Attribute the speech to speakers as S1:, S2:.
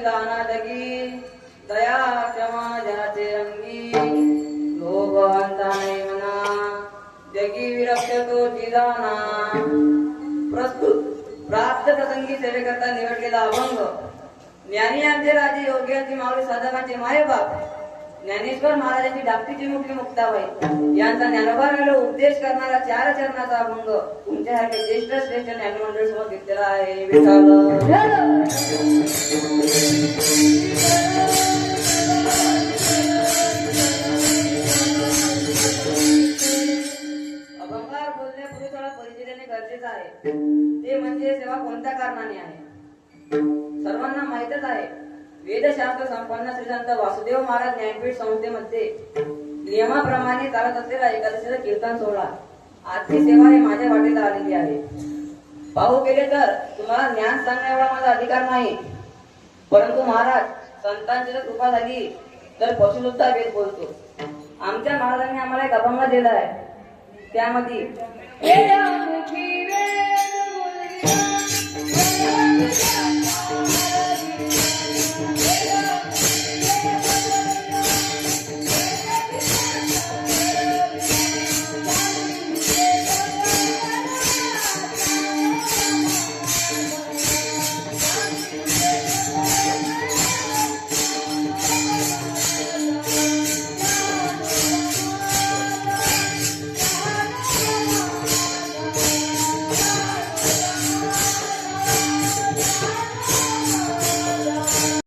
S1: जाना जगी दया क्षमा जनाचे अंगी लोभ अंता नाही म्हणा जगी विरक्त तो जिजाना प्रस्तुत प्राप्त प्रसंगी सेवेकरता निवडलेला अभंग ज्ञानी आमचे राजे योग्यांची माऊली साधकांचे मायबाप ज्ञानेश्वर महाराजांची धाकटीची मुखी मुक्ताबाई यांचा ज्ञानोबाला उपदेश करणारा 4 चरणाचा अभंग तुमच्यासारखे ज्येष्ठ श्रेष्ठ ज्ञानमंडळ समोर घेतलेला आहे. अभंगार बोलण्यापूर्वी थोडा परिचय देणे गरजेचे आहे. ते म्हणजे सेवा कोणत्या कारणाने आहे. सर्वांना माहितच आहे वेदशास्त्र संपन्न श्री संत वासुदेव महाराज ज्ञानपीठ संस्थेमध्ये नियमाप्रमाणे चालत असलेला एकादशीचा कीर्तन सोहळा आजची सेवा ही माझ्या वाटेला आलेली आहे. पाहू गेले तर तुम्हाला ज्ञान सांगण्या एवढा माझा अधिकार नाही, परंतु महाराज संतांची जर कृपा झाली तर पशु सुद्धा वेद बोलतो. आमच्या महाराजांनी आम्हाला एक अभंग दिला आहे. त्यामध्ये